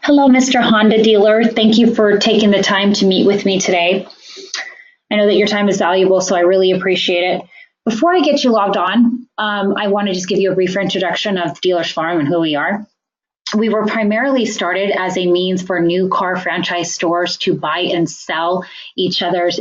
Hello, Mr. Honda dealer. Thank you for taking the time to meet with me today. I know that your time is valuable, so I really appreciate it. Before I get you logged on, I want to just give you a brief introduction of Dealers Farm and who we are. We were primarily started as a means for new car franchise stores to buy and sell each other's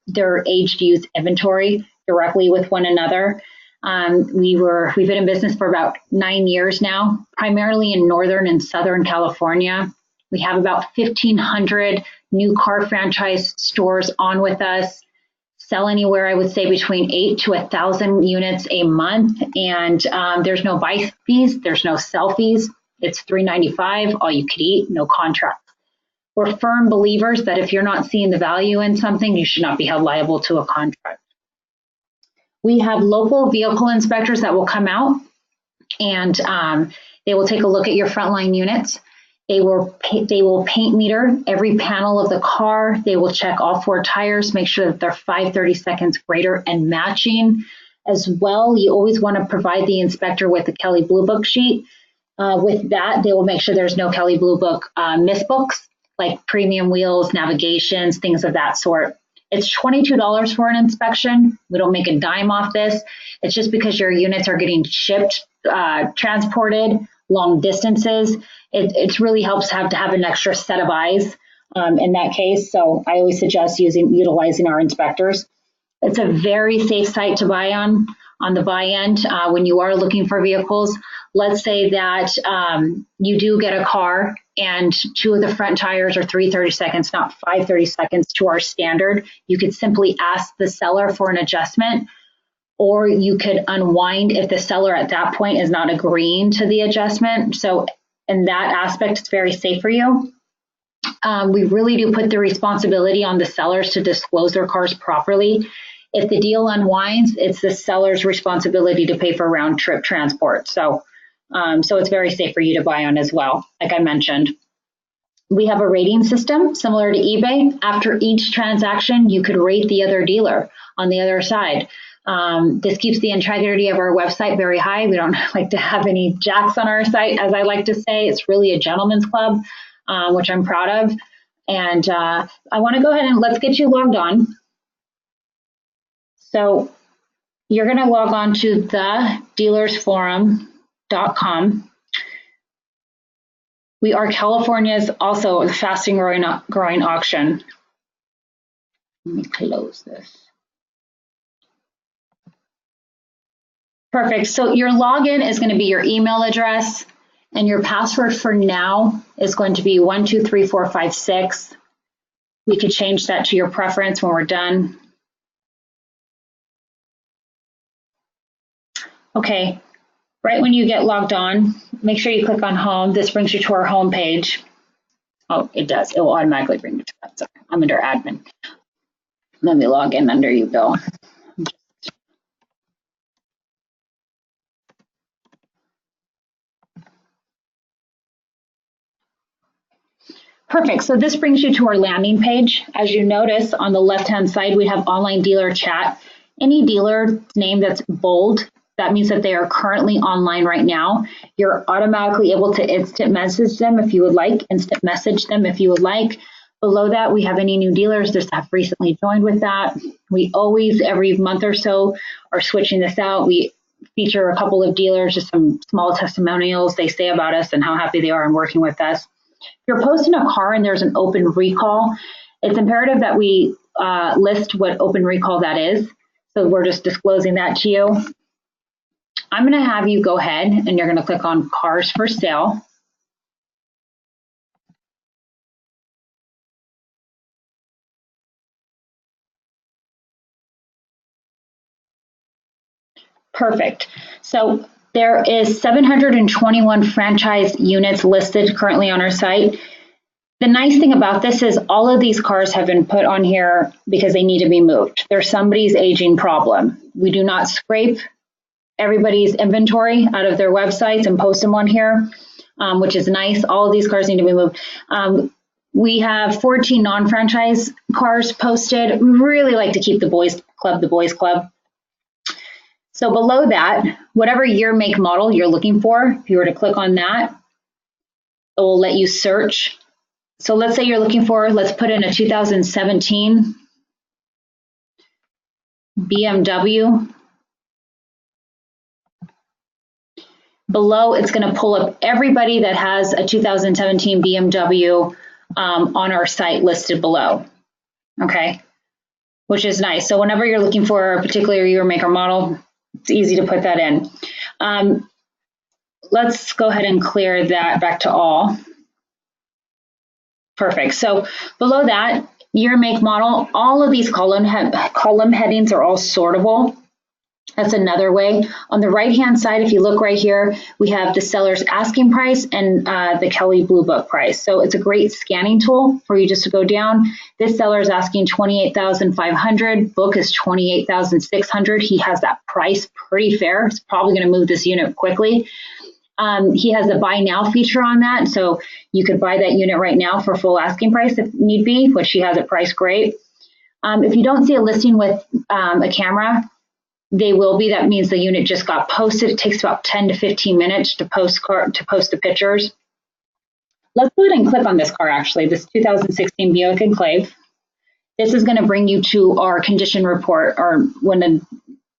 their aged youth inventory directly with one another. We've been in business for about 9 years now, primarily in Northern and Southern California. We have about 1,500 new car franchise stores on with us, sell anywhere, I would say, between 8 to 1,000 units a month. And there's no buy fees, there's no sell fees. It's $3.95, all you could eat, no contract. We're firm believers that if you're not seeing the value in something, you should not be held liable to a contract. We have local vehicle inspectors that will come out and they will take a look at your frontline units. They will paint meter every panel of the car. They will check all 4 tires, make sure that they're 5/32 greater and matching. As well, you always want to provide the inspector with the Kelley Blue Book sheet. With that, they will make sure there's no Kelley Blue Book misbooks, like premium wheels, navigations, things of that sort. It's $22 for an inspection. We don't make a dime off this. It's just because your units are getting shipped, transported long distances. It really helps to have an extra set of eyes in that case. So I always suggest utilizing our inspectors. It's a very safe site to buy on the buy end when you are looking for vehicles. Let's say that you do get a car and 2 of the front tires are 3/32, not 5/32 to our standard. You could simply ask the seller for an adjustment, or you could unwind if the seller at that point is not agreeing to the adjustment. So in that aspect, it's very safe for you. We really do put the responsibility on the sellers to disclose their cars properly. If the deal unwinds, it's the seller's responsibility to pay for round trip transport. So it's very safe for you to buy on as well, like I mentioned. We have a rating system similar to eBay. After each transaction, you could rate the other dealer on the other side. This keeps the integrity of our website very high. We don't like to have any jacks on our site, as I like to say. It's really a gentleman's club, which I'm proud of. And I want to go ahead and let's get you logged on. So you're going to log on to thedealersforum.com. We are California's also the fastest growing auction. Let me close this. Perfect. So your login is going to be your email address, and your password for now is going to be 123456. We could change that to your preference when we're done. Okay, right when you get logged on, make sure you click on home. This brings you to our home page. Oh, it does. It will automatically bring you to that. Sorry, I'm under admin. Let me log in under you, Bill. Perfect. So this brings you to our landing page. As you notice on the left-hand side, we have online dealer chat. Any dealer's name that's bold, that means that they are currently online right now. You're automatically able to instant message them if you would like, Below that, we have any new dealers that have recently joined with that. We always, every month or so, are switching this out. We feature a couple of dealers, just some small testimonials they say about us and how happy they are in working with us. If you're posting a car and there's an open recall, it's imperative that we list what open recall that is. So we're just disclosing that to you. I'm going to have you go ahead and you're going to click on Cars for Sale. Perfect. So there is 721 franchise units listed currently on our site. The nice thing about this is all of these cars have been put on here because they need to be moved. There's somebody's aging problem. We do not scrape everybody's inventory out of their websites and post them on here, which is nice. All of these cars need to be moved. We have 14 non-franchise cars posted. We really like to keep the boys club. So below that, whatever year, make, model you're looking for, if you were to click on that, will let you search. So let's say you're looking for, let's put in a 2017 BMW. Below, it's going to pull up everybody that has a 2017 BMW on our site listed below. Okay, which is nice. So whenever you're looking for a particular year, make, or model, it's easy to put that in. Let's go ahead and clear that back to all. Perfect. So below that, year, make, model, all of these column headings are all sortable. That's another way. On the right-hand side, if you look right here, we have the seller's asking price and the Kelley Blue Book price. So it's a great scanning tool for you just to go down. This seller is asking $28,500. Book is $28,600. He has that price pretty fair. It's probably going to move this unit quickly. He has a buy now feature on that. So you could buy that unit right now for full asking price if need be, which he has it priced great. If you don't see a listing with a camera, they will be. That means the unit just got posted. It takes about 10 to 15 minutes to post the pictures. Let's go ahead and click on this car, actually, this 2016 Buick Enclave. This is going to bring you to our condition report, or when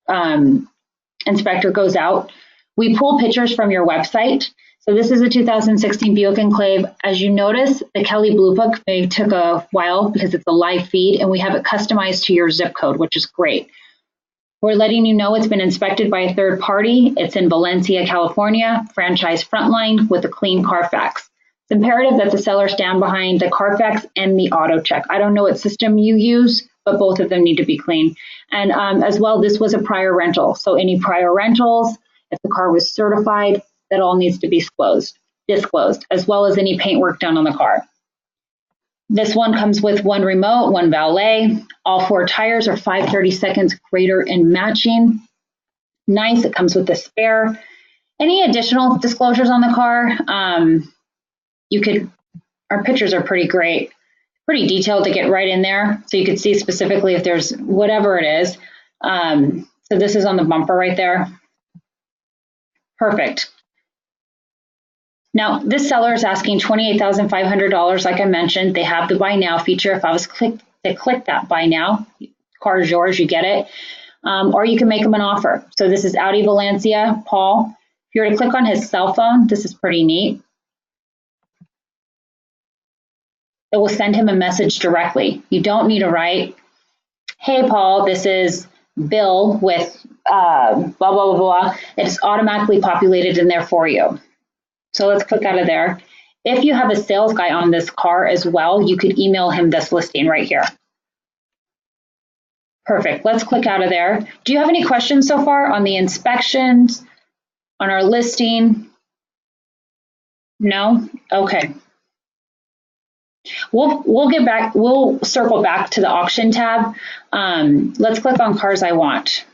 the inspector goes out. We pull pictures from your website. So this is a 2016 Buick Enclave. As you notice, the Kelley Blue Book may took a while because it's a live feed, and we have it customized to your zip code, which is great. We're letting you know it's been inspected by a third party. It's in Valencia, California, franchise frontline with a clean Carfax. It's imperative that the seller stand behind the Carfax and the auto check. I don't know what system you use, but both of them need to be clean. And as well, this was a prior rental. So any prior rentals, if the car was certified, that all needs to be disclosed, as well as any paint work done on the car. This one comes with one remote, one valet. All four tires are 5/32 greater and matching. Nice. It comes with a spare. Any additional disclosures on the car? Our pictures are pretty great, pretty detailed to get right in there. So you could see specifically if there's whatever it is. So this is on the bumper right there. Perfect. Now, this seller is asking $28,500, like I mentioned. They have the buy now feature. If I was to click that buy now, car is yours, you get it. Or you can make them an offer. So this is Audi Valencia, Paul. If you were to click on his cell phone, this is pretty neat. It will send him a message directly. You don't need to write, hey, Paul, this is Bill with blah, blah, blah, blah. It's automatically populated in there for you. So let's click out of there. If you have a sales guy on this car as well, you could email him this listing right here. Perfect. Let's click out of there. Do you have any questions so far on the inspections, on our listing? No? Okay. We'll circle back to the auction tab. Let's click on cars I want.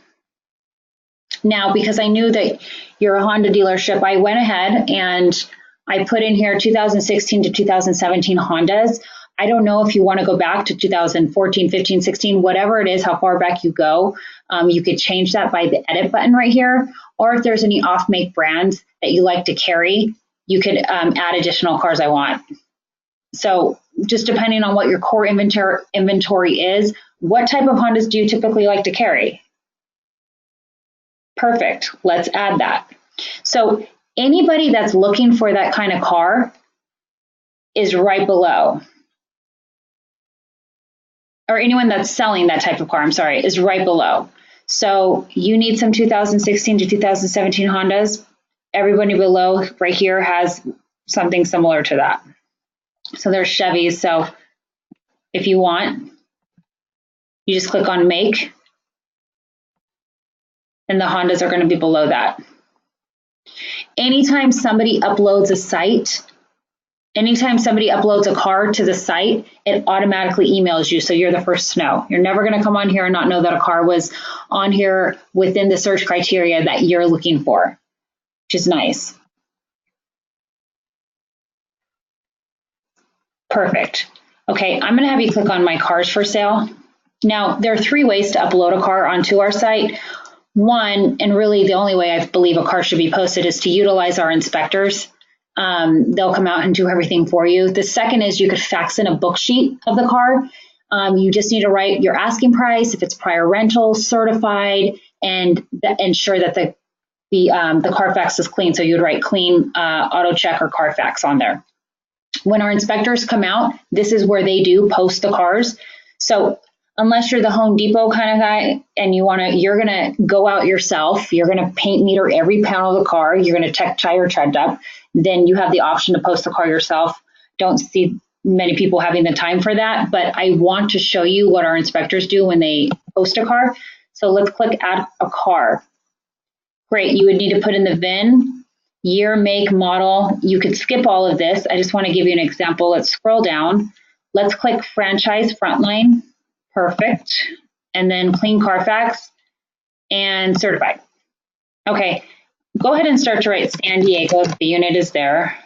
Now, because I knew that you're a Honda dealership, I went ahead and I put in here 2016 to 2017 Hondas. I don't know if you want to go back to 2014, 15, 16, whatever it is, how far back you go. You could change that by the edit button right here. Or if there's any off-make brands that you like to carry, you could add additional cars I want. So just depending on what your core inventory is, what type of Hondas do you typically like to carry? Perfect. Let's add that. So anybody that's looking for that kind of car is right below. Or anyone that's selling that type of car, is right below. So you need some 2016 to 2017 Hondas. Everybody below right here has something similar to that. So there's Chevys. So if you want, you just click on make, and the Hondas are going to be below that. Anytime somebody uploads a site, anytime somebody uploads a car to the site, it automatically emails you, so you're the first to know. You're never going to come on here and not know that a car was on here within the search criteria that you're looking for, which is nice. Perfect. Okay, I'm going to have you click on my cars for sale. Now, there are 3 ways to upload a car onto our site. One, and really the only way I believe a car should be posted, is to utilize our inspectors. They'll come out and do everything for you. The second is you could fax in a book sheet of the car. You just need to write your asking price, if it's prior rental, certified, and ensure that the Carfax is clean. So you'd write clean auto check or Carfax on there. When our inspectors come out, this is where they do post the cars. So unless you're the Home Depot kind of guy and you're gonna go out yourself, you're gonna paint meter every panel of the car, you're gonna check tire tread depth, then you have the option to post the car yourself. Don't see many people having the time for that, but I want to show you what our inspectors do when they post a car. So let's click add a car. Great, you would need to put in the VIN, year, make, model. You could skip all of this. I just want to give you an example. Let's scroll down. Let's click franchise frontline. Perfect. And then clean Carfax and certified. Okay, go ahead and start to write San Diego. The unit is there.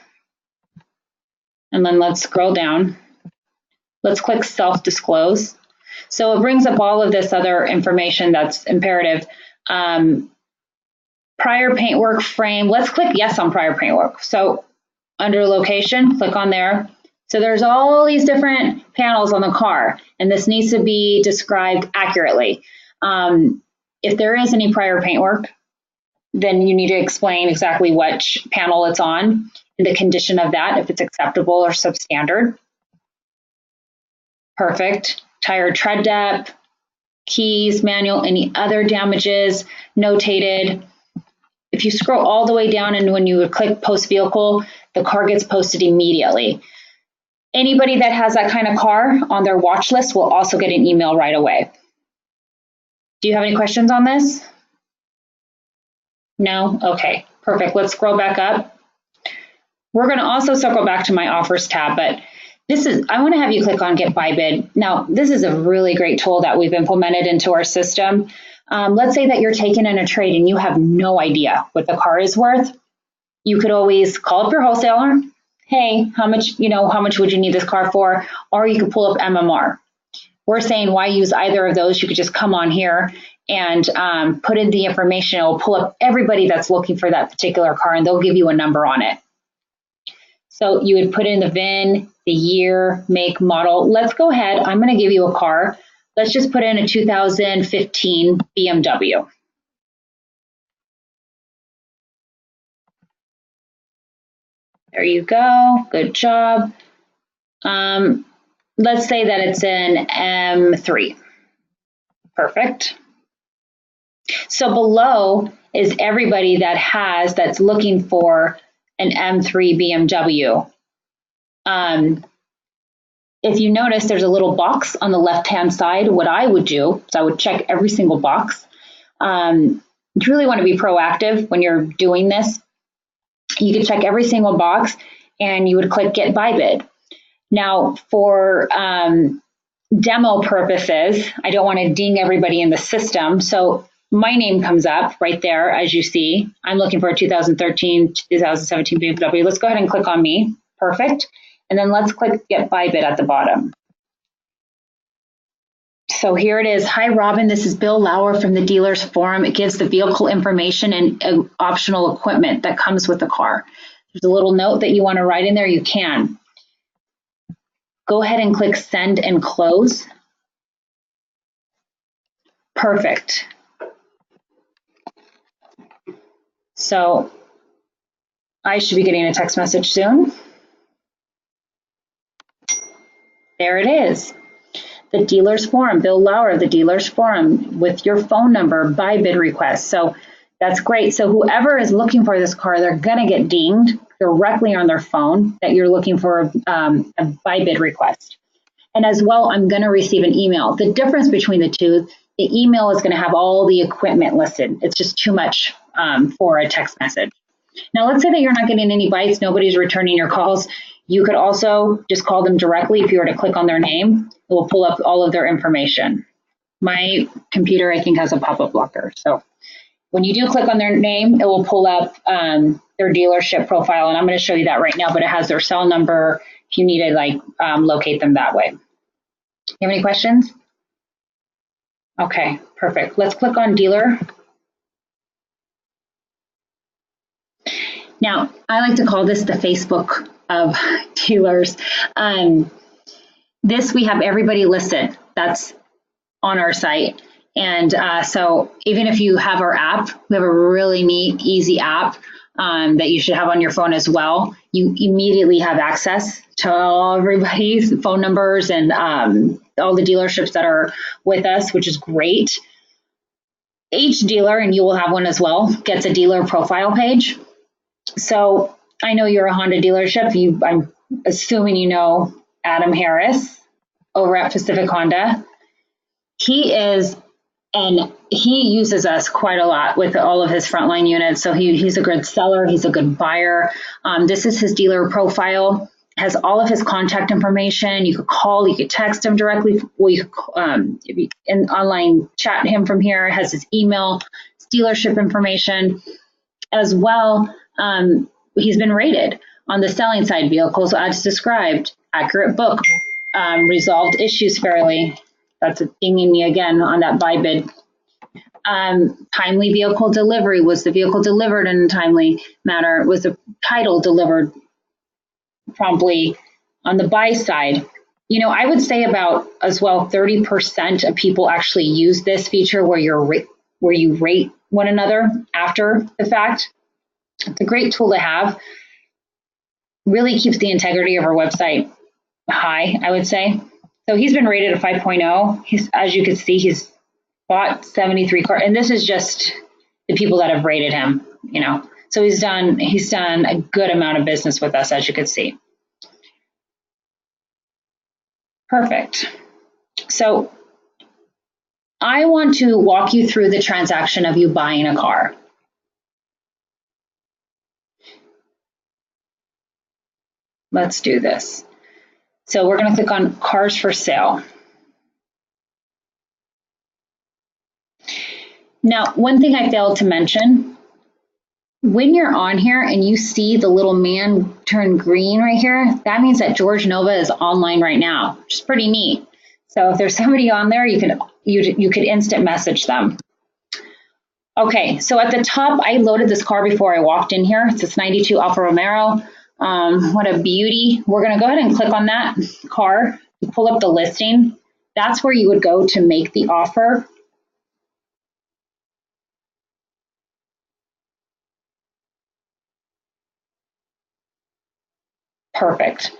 And then let's scroll down. Let's click self-disclose. So it brings up all of this other information that's imperative. Prior paintwork frame, let's click yes on prior paintwork. So under location, click on there. So there's all these different panels on the car, and this needs to be described accurately. If there is any prior paintwork, then you need to explain exactly which panel it's on and the condition of that, if it's acceptable or substandard. Perfect. Tire tread depth, keys, manual, any other damages, notated. If you scroll all the way down and when you click post vehicle, the car gets posted immediately. Anybody that has that kind of car on their watch list will also get an email right away. Do you have any questions on this? No? Okay, perfect. Let's scroll back up. We're going to also circle back to my offers tab, but I want to have you click on Get Buy Bid. Now, this is a really great tool that we've implemented into our system. Let's say that you're taking in a trade and you have no idea what the car is worth. You could always call up your wholesaler. Hey, how much would you need this car for? Or you could pull up MMR. We're saying why use either of those? You could just come on here and put in the information. It will pull up everybody that's looking for that particular car, and they'll give you a number on it. So you would put in the VIN, the year, make, model. Let's go ahead. I'm going to give you a car. Let's just put in a 2015 BMW. There you go. Good job. Let's say that it's an M3. Perfect. So below is everybody that's looking for an M3 BMW. If you notice, there's a little box on the left-hand side. What I would do is I would check every single box. You really want to be proactive when you're doing this. You could check every single box and you would click Get Buy Bid. Now, for demo purposes, I don't want to ding everybody in the system. So my name comes up right there, as you see. I'm looking for a 2013, 2017 BMW. Let's go ahead and click on me. Perfect. And then let's click Get Buy Bid at the bottom. So here it is. Hi, Robin. This is Bill Lauer from the Dealers Forum. It gives the vehicle information and optional equipment that comes with the car. There's a little note that you want to write in there. You can. Go ahead and click Send and Close. Perfect. So I should be getting a text message soon. There it is. The Dealers Forum, Bill Lauer of the Dealers Forum with your phone number, buy bid request. So that's great. So whoever is looking for this car, they're going to get dinged directly on their phone that you're looking for a buy bid request. And as well, I'm going to receive an email. The difference between the two, the email is going to have all the equipment listed. It's just too much for a text message. Now, let's say that you're not getting any bites, nobody's returning your calls. You could also just call them directly. If you were to click on their name, it will pull up all of their information. My computer, I think, has a pop-up blocker. So when you do click on their name, it will pull up their dealership profile. And I'm going to show you that right now, but it has their cell number if you need to locate them that way. You have any questions? Okay, perfect. Let's click on dealer. Now, I like to call this the Facebook of dealers. This, we have everybody listed that's on our site. And so even if you have our app, we have a really neat, easy app that you should have on your phone as well. You immediately have access to all everybody's phone numbers and all the dealerships that are with us, which is great. Each dealer, and you will have one as well, gets a dealer profile page. So I know you're a Honda dealership. I'm assuming you know Adam Harris over at Pacific Honda. He uses us quite a lot with all of his frontline units. So he's a good seller. He's a good buyer. This is his dealer profile. Has all of his contact information. You could call, you could text him directly. Well, you could online chat him from here. It has his email, his dealership information as well. He's been rated on the selling side, vehicles as described, accurate book, resolved issues fairly. That's dinging me again on that buy bid. Timely vehicle delivery. Was the vehicle delivered in a timely manner? Was the title delivered promptly? On the buy side, I would say about as well 30% of people actually use this feature where you rate one another after the fact. It's a great tool to have. Really keeps the integrity of our website high, I would say. So he's been rated a 5.0. As you can see, he's bought 73 cars, and this is just the people that have rated him, So he's done a good amount of business with us, as you can see. Perfect. So I want to walk you through the transaction of you buying a car. Let's do this. So we're going to click on cars for sale. Now, one thing I failed to mention, when you're on here and you see the little man turn green right here, that means that George Nova is online right now, which is pretty neat. So if there's somebody on there, you could instant message them. Okay, so at the top, I loaded this car before I walked in here. It's this 92 Alfa Romero. What a beauty. We're going to go ahead and click on that car to pull up the listing. That's where you would go to make the offer. Perfect.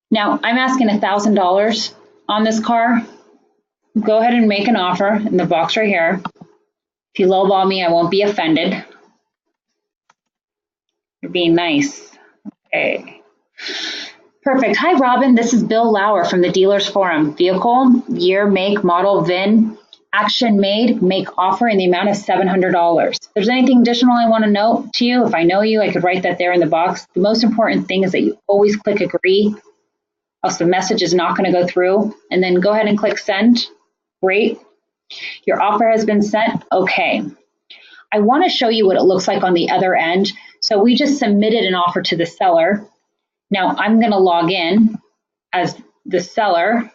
Now, I'm asking $1,000 on this car. Go ahead and make an offer in the box right here. If you lowball me, I won't be offended. You're being nice. Okay. Perfect. Hi, Robin. This is Bill Lauer from the Dealers Forum. Vehicle, year, make, model, VIN, action made, make offer in the amount of $700. If there's anything additional I want to note to you, if I know you, I could write that there in the box. The most important thing is that you always click agree, else the message is not going to go through. And then go ahead and click send. Great. Your offer has been sent. Okay. I want to show you what it looks like on the other end. So we just submitted an offer to the seller. Now I'm going to log in as the seller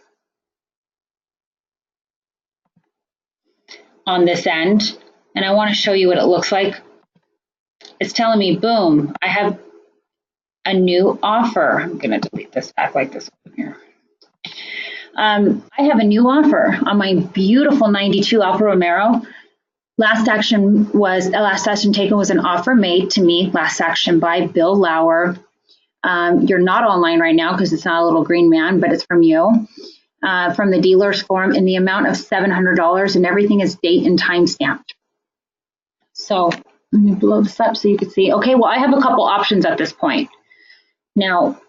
on this end, and I want to show you what it looks like. It's telling me, boom, I have a new offer. I'm going to delete this back like this one here. I have a new offer on my beautiful 92 Alfa Romero. Last action taken was an offer made to me, last action by Bill Lauer. You're not online right now because it's not a little green man, but it's from you, from the Dealers Forum in the amount of $700, and everything is date and time stamped. So let me blow this up so you can see. Okay, well, I have a couple options at this point. Now,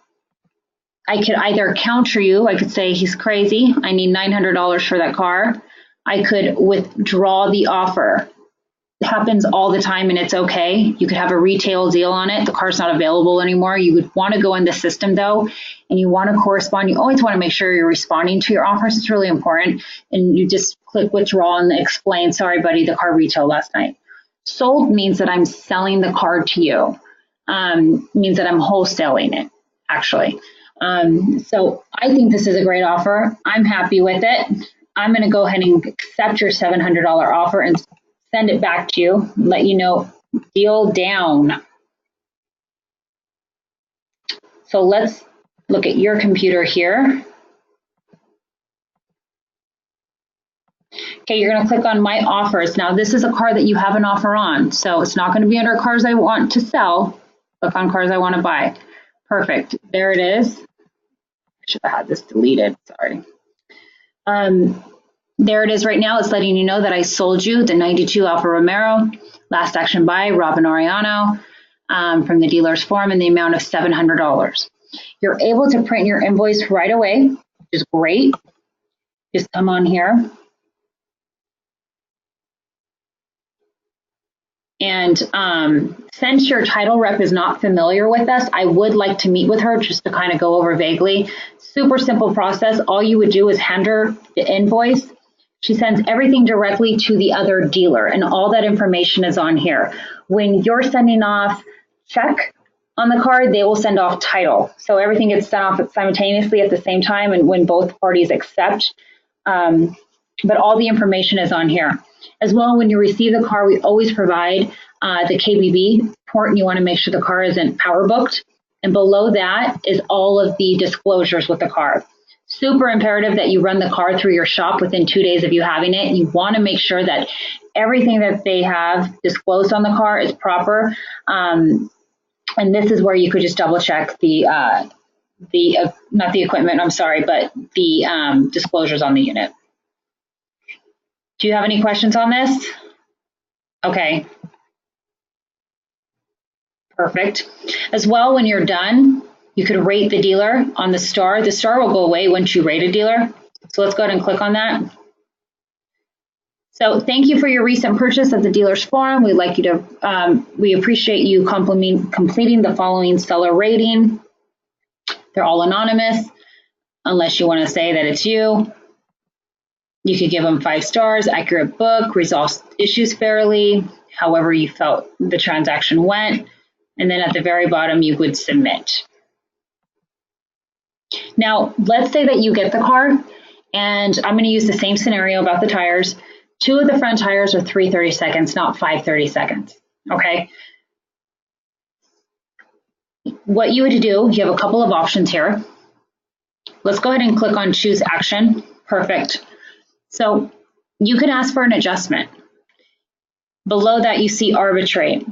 I could either counter you. I could say he's crazy. I need $900 for that car. I could withdraw the offer. It happens all the time and it's okay. You could have a retail deal on it. The car's not available anymore. You would want to go in the system though, and you want to correspond. You always want to make sure you're responding to your offers. It's really important. And you just click withdraw and explain, sorry, buddy, the car retailed last night. Sold means that I'm selling the car to you. Means that I'm wholesaling it, actually. So I think this is a great offer. I'm happy with it. I'm going to go ahead and accept your $700 offer and send it back to you, let you know, deal down. So let's look at your computer here. Okay, you're going to click on My Offers. Now, this is a car that you have an offer on, so it's not going to be under Cars I Want to Sell. Click on Cars I Want to Buy. Perfect. There it is. I should have had this deleted. Sorry. There it is right now. It's letting you know that I sold you the 92 Alfa Romero, last action by Robin Arellano, from the dealer's form in the amount of $700. You're able to print your invoice right away, which is great. Just come on here. And since your title rep is not familiar with us, I would like to meet with her just to kind of go over vaguely. Super simple process. All you would do is hand her the invoice. She sends everything directly to the other dealer, and all that information is on here. When you're sending off check on the card, they will send off title. So everything gets sent off simultaneously at the same time and when both parties accept. But all the information is on here. As well, when you receive the car, we always provide the KBB report, and you want to make sure the car isn't power booked. And below that is all of the disclosures with the car. Super imperative that you run the car through your shop within 2 days of you having it. You want to make sure that everything that they have disclosed on the car is proper. And this is where you could just double check not the equipment, I'm sorry, but the disclosures on the unit. Do you have any questions on this? Okay. Perfect. As well, when you're done, you could rate the dealer on the star. The star will go away once you rate a dealer. So let's go ahead and click on that. So thank you for your recent purchase of the dealer's form. We'd like you to, we appreciate you completing the following seller rating. They're all anonymous, unless you want to say that it's you. You could give them 5 stars, accurate book, resolves issues fairly, however you felt the transaction went. And then at the very bottom, you would submit. Now, let's say that you get the car, and I'm going to use the same scenario about the tires. 2 of the front tires are 3 30-seconds, not 5 30-seconds. Okay. What you would do, you have a couple of options here. Let's go ahead and click on Choose Action. Perfect. So you could ask for an adjustment. Below that, you see Arbitrate.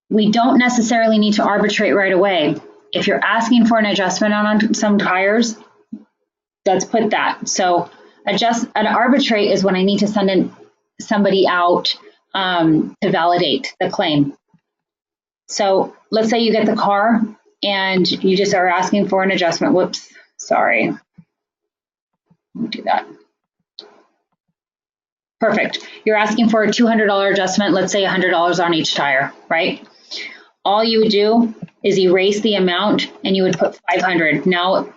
We don't necessarily need to arbitrate right away. If you're asking for an adjustment on some tires, let's put that. So an arbitrate is when I need to send somebody out to validate the claim. So let's say you get the car and you just are asking for an adjustment. Whoops, sorry. Let me do that. Perfect. You're asking for a $200 adjustment, let's say $100 on each tire, right? All you would do is erase the amount and you would put $500. Now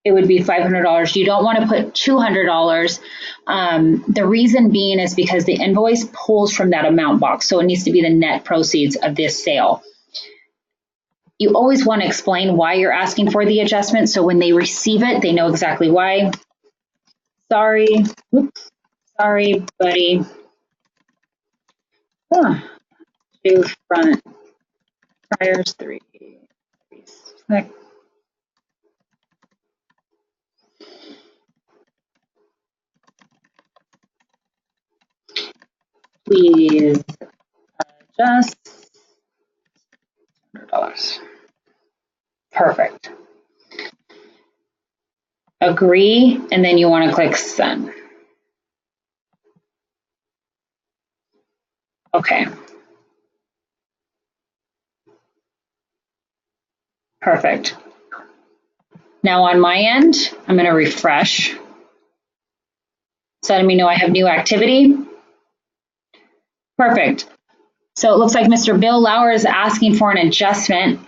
it would be $500. You don't want to put $200. The reason being is because the invoice pulls from that amount box. So it needs to be the net proceeds of this sale. You always want to explain why you're asking for the adjustment. So when they receive it, they know exactly why. Sorry. Oops. Sorry, buddy. 2 front tires, 3 6. Please adjust $100. Perfect. Agree, and then you want to click Send. Okay. Perfect. Now on my end, I'm going to refresh. It's letting me know I have new activity. Perfect. So it looks like Mr. Bill Lauer is asking for an adjustment.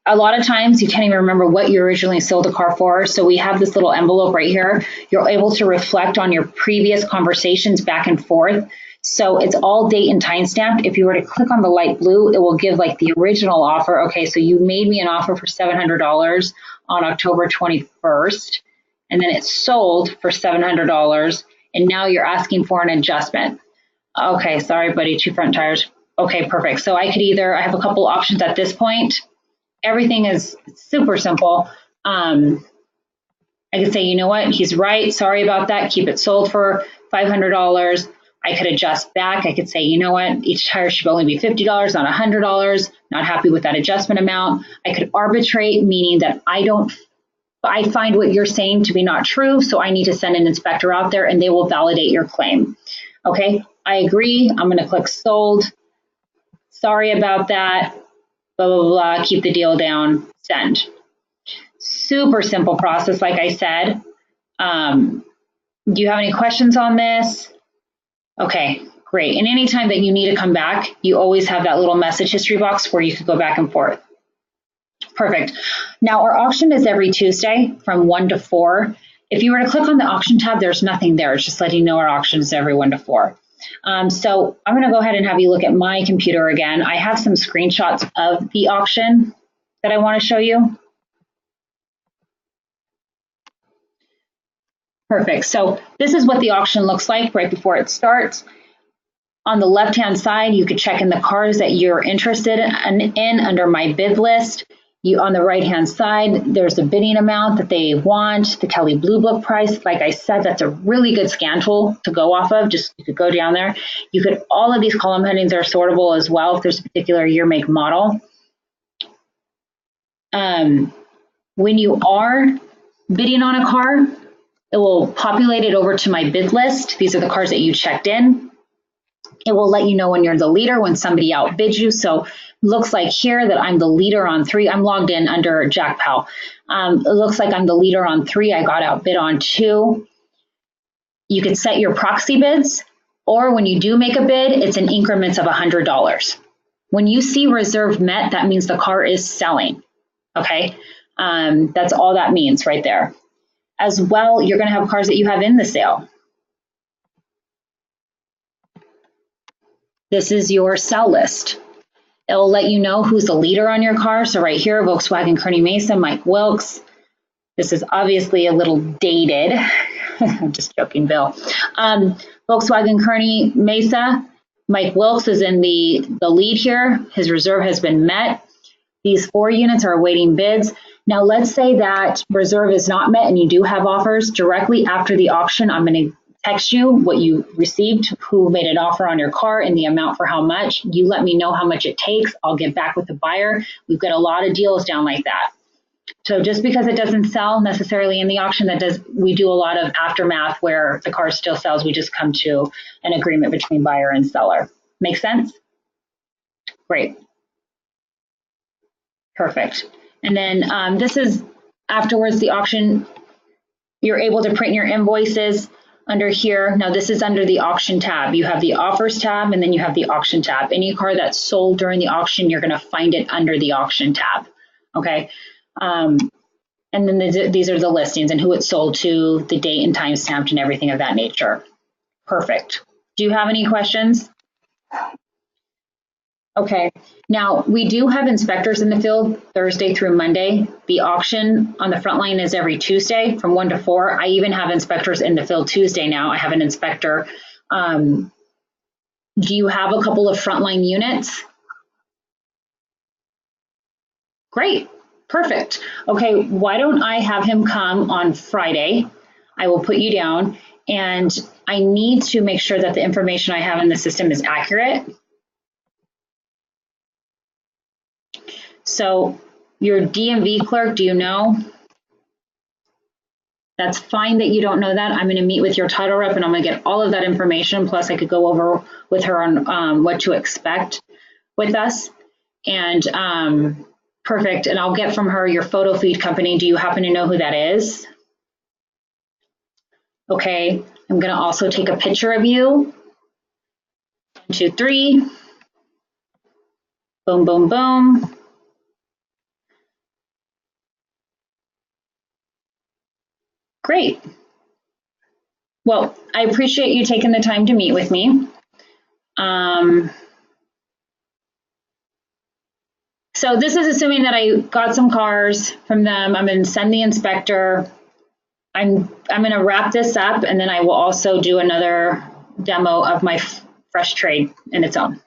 A lot of times you can't even remember what you originally sold the car for. So we have this little envelope right here. You're able to reflect on your previous conversations back and forth. So it's all date and time stamped. If you were to click on the light blue, it will give like the original offer. Okay, so you made me an offer for $700 on October 21st, and then it sold for $700, and now you're asking for an adjustment. Okay, sorry, buddy, 2 front tires. Okay, perfect. So I have a couple options at this point. everything is super simple. I could say, you know what, he's right. Sorry about that. Keep it sold for $500. I could adjust back. I could say, you know what, each tire should only be $50, not $100. Not happy with that adjustment amount. I could arbitrate, meaning that I find what you're saying to be not true, so I need to send an inspector out there and they will validate your claim. Okay, I agree. I'm going to click sold. Sorry about that. Blah, blah, blah. Keep the deal down. Send. Super simple process, like I said. Do you have any questions on this? Okay, great. And anytime that you need to come back, you always have that little message history box where you could go back and forth. Perfect. Now our auction is every Tuesday from 1 to 4. If you were to click on the auction tab, there's nothing there. It's just letting you know our auction is every 1 to 4. So I'm going to go ahead and have you look at my computer again. I have some screenshots of the auction that I want to show you. Perfect. So this is what the auction looks like right before it starts. On the left-hand side, you could check in the cars that you're interested in under my bid list. On the right-hand side, there's a bidding amount that they want, the Kelley Blue Book price. Like I said, that's a really good scan tool to go off of. Just you could go down there. All of these column headings are sortable as well if there's a particular year, make, model. When you are bidding on a car, it will populate it over to my bid list. These are the cars that you checked in. It will let you know when you're the leader, when somebody outbids you. So looks like here that I'm the leader on 3. I'm logged in under Jack Powell. It looks like I'm the leader on 3. I got outbid on 2. You could set your proxy bids, or when you do make a bid, it's in increments of $100. When you see reserve met, that means the car is selling. Okay, that's all that means right there. As well, you're going to have cars that you have in the sale. This is your sell list. It'll let you know who's the leader on your car. So right here, Volkswagen Kearney Mesa, Mike Wilkes. This is obviously a little dated. I'm just joking, Bill. Volkswagen Kearney Mesa, Mike Wilkes is in the lead here. His reserve has been met. These 4 units are awaiting bids. Now let's say that reserve is not met and you do have offers. Directly after the auction, I'm going to text you what you received, who made an offer on your car, and the amount for how much. You let me know how much it takes. I'll get back with the buyer. We've got a lot of deals down like that. So just because it doesn't sell necessarily in the auction, we do a lot of aftermath where the car still sells. We just come to an agreement between buyer and seller. Make sense? Great. Perfect. And then this is afterwards the auction. You're able to print your invoices under here. Now this is under the auction tab. You have the offers tab and then you have the auction tab. Any car that's sold during the auction, you're going to find it under the auction tab. Okay. And then these are the listings and who it's sold to, the date and time stamped and everything of that nature. Perfect. Do you have any questions? Okay, now we do have inspectors in the field Thursday through Monday. The auction on the front line is every Tuesday from 1 to 4. I even have inspectors in the field Tuesday now. I have an inspector. Do you have a couple of frontline units? Great, perfect. Okay, why don't I have him come on Friday? I will put you down, and I need to make sure that the information I have in the system is accurate. So your DMV clerk, do you know? That's fine that you don't know that. I'm going to meet with your title rep and I'm going to get all of that information. Plus I could go over with her on what to expect with us. And perfect. And I'll get from her your photo feed company. Do you happen to know who that is? Okay. I'm going to also take a picture of you. 1, 2, 3. Boom, boom, boom. Great. Well, I appreciate you taking the time to meet with me. So this is assuming that I got some cars from them. I'm going to send the inspector. I'm going to wrap this up, and then I will also do another demo of my fresh trade in its own.